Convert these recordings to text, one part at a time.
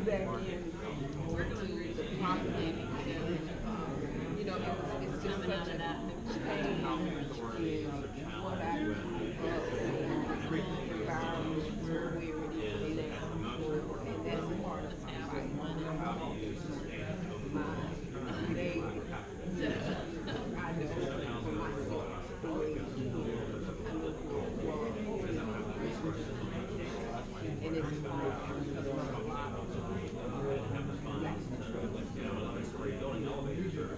back in to the property. You know, it's just such a change in what I grew up in, environment where it is now. And that's part of my life. My neighbor. I know for myself the way it is. I know for the world. And it's hard because there's a lot of black people.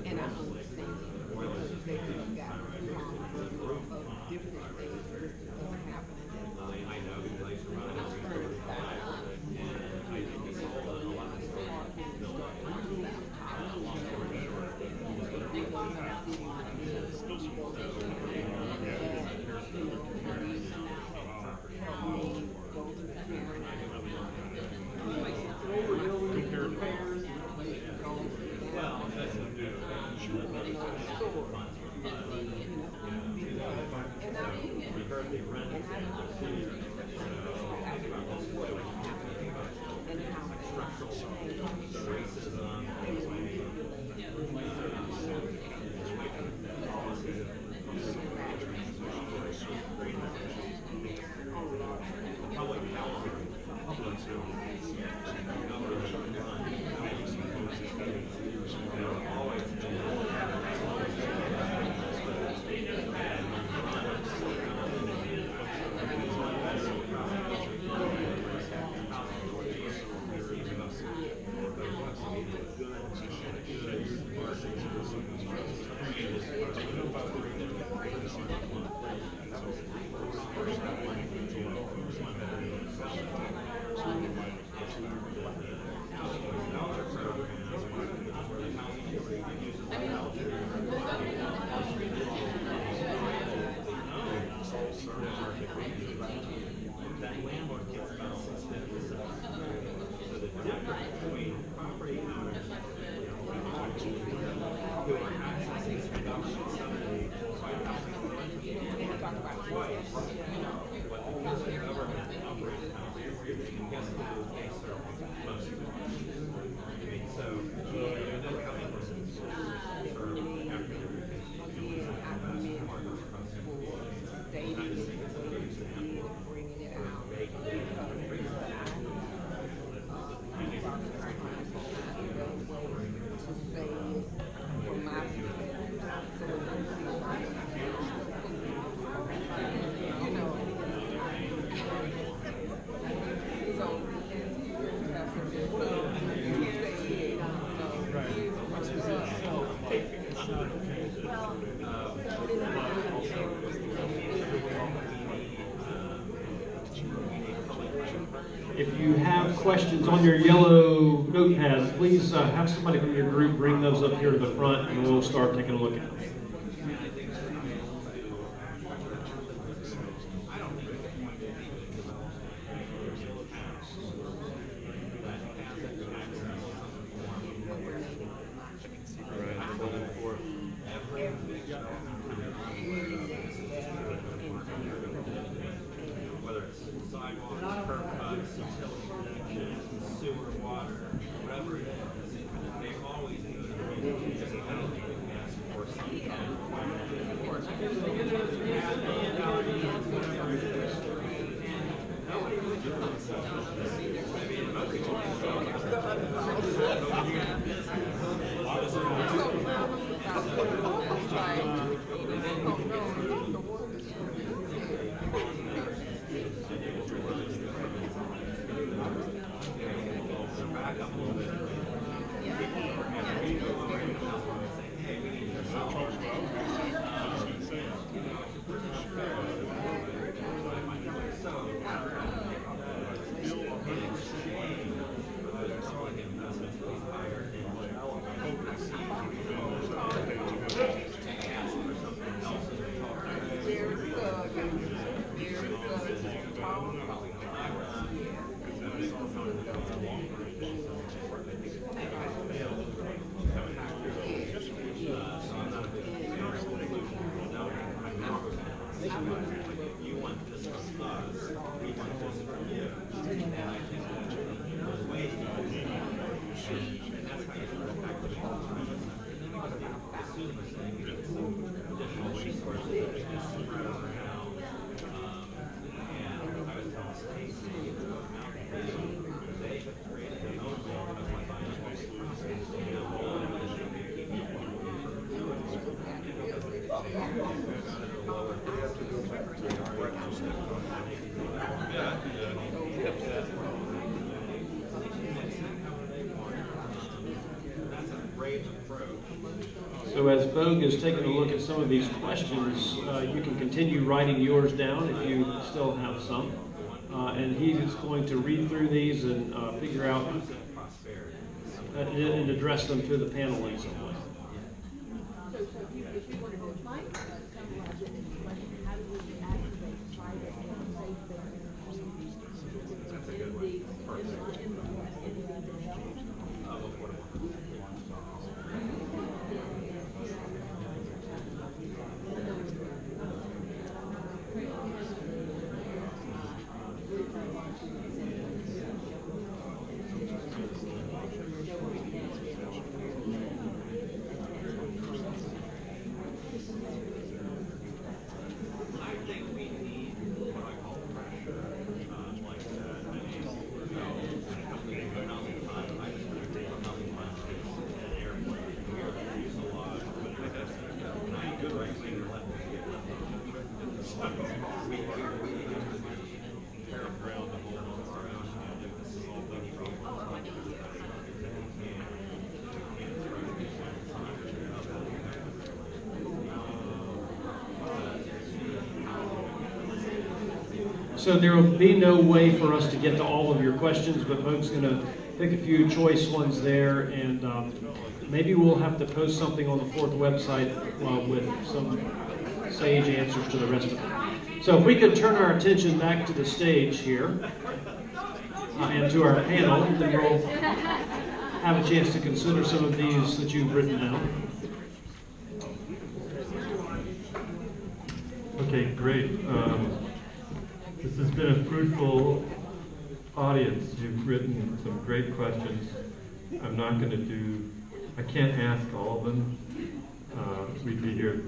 And I understand because they have got problems of different things happening. I know the place around us. If you have questions on your yellow notepads, please have somebody from your group bring those up here to the front and we'll start taking a look at them. additional resources that we can spread around. And I was telling Stacy about they have created their own process, you know, all of this should be keeping that's a great approach. So as Vogue is taking a look at some of these questions, you can continue writing yours down if you still have some. And he is going to read through these and figure out and address them to the panel in some way. So if you want to go like summarize it in the question, how do we activate private and safe That's a good one. I think we need what I call pressure, like that. I mean, I just think nothing fun to an airplane. We are going to use a lot, but and I good right thing to let them get we have to be fair ground to hold on to our own. This is all done from So there will be no way for us to get to all of your questions, but Vogue's going to pick a few choice ones there, and maybe we'll have to post something on the Fourth website with some sage answers to the rest of them. So if we could turn our attention back to the stage here and to our panel, then we'll have a chance to consider some of these that you've written down. Okay, great. This has been a fruitful audience. You've written some great questions. I'm not going to I can't ask all of them. We'd be here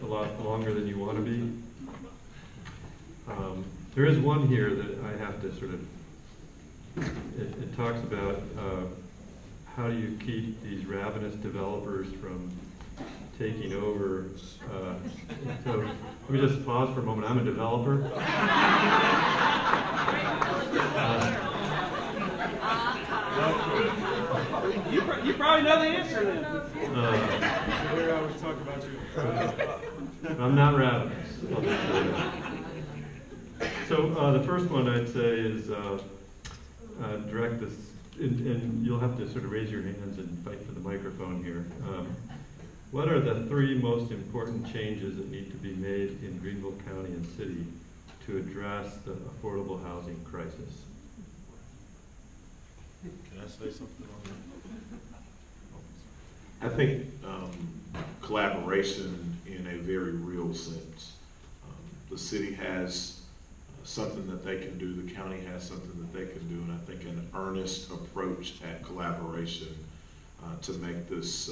a lot longer than you want to be. There is one here that I have to sort of, it talks about how do you keep these ravenous developers from taking over. So let me just pause for a moment. I'm a developer. You probably know the answer then. I always talk about you. I'm not ravenous. I'll just say that. So the first one I'd say is direct this, and you'll have to sort of raise your hands and fight for the microphone here. What are the 3 most important changes that need to be made in Greenville County and City to address the affordable housing crisis? Can I say something on that? I think collaboration in a very real sense. The city has something that they can do, the county has something that they can do, and I think an earnest approach at collaboration to make this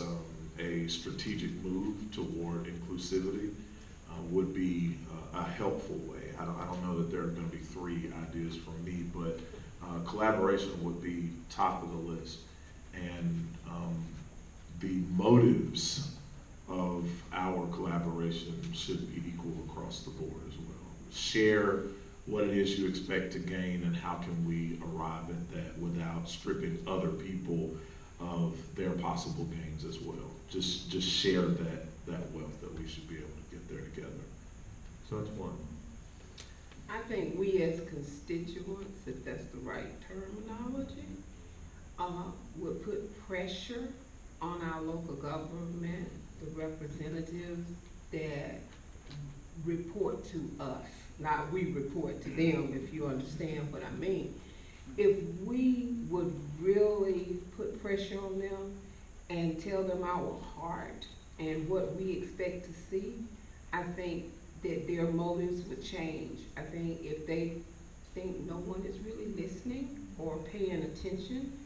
a strategic move toward inclusivity would be a helpful way. I don't know that there are going to be 3 ideas from me, but collaboration would be top of the list. And the motives of our collaboration should be equal across the board as well. Share what it is you expect to gain and how can we arrive at that without stripping other people of their possible gains as well. Just share that wealth that we should be able to get there together. So that's one. I think we as constituents, if that's the right terminology, would put pressure on our local government, the representatives that report to us, not we report to them, if you understand what I mean. If we would really put pressure on them and tell them our heart and what we expect to see, I think that their motives would change. I think if they think no one is really listening or paying attention,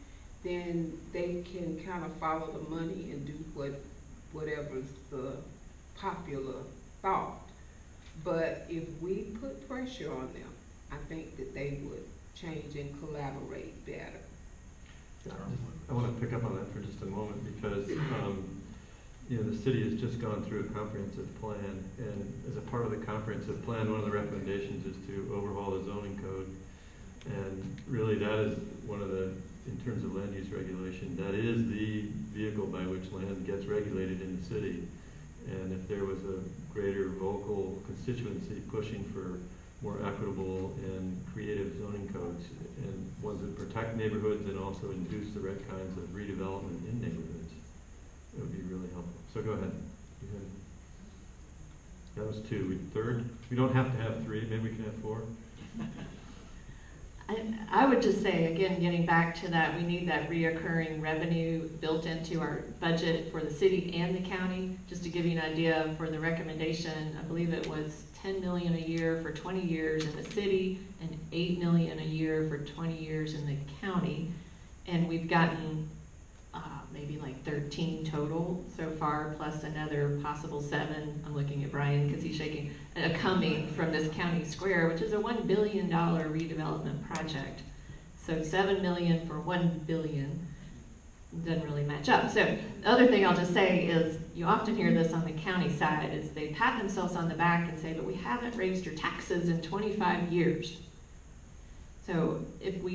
then they can kind of follow the money and do what whatever's the popular thought. But if we put pressure on them, I think that they would change and collaborate better. I want to pick up on that for just a moment because, you know, the city has just gone through a comprehensive plan, and as a part of the comprehensive plan, one of the recommendations is to overhaul the zoning code. And really that is one of the, in terms of land use regulation, that is the vehicle by which land gets regulated in the city. And if there was a greater vocal constituency pushing for more equitable and creative zoning codes, and ones that protect neighborhoods and also induce the right kinds of redevelopment in neighborhoods, it would be really helpful. So go ahead. That was two. Third, we don't have to have three, maybe we can have four. I would just say, again, getting back to that, we need that reoccurring revenue built into our budget for the city and the county. Just to give you an idea, for the recommendation, I believe it was $10 million a year for 20 years in the city and $8 million a year for 20 years in the county. And we've gotten maybe like 13 total so far, plus another possible 7. I'm looking at Brian because he's shaking, coming from this county square, which is a $1 billion redevelopment project. So $7 million for $1 billion doesn't really match up. So the other thing I'll just say is, you often hear this on the county side, is they pat themselves on the back and say, but we haven't raised your taxes in 25 years. So if we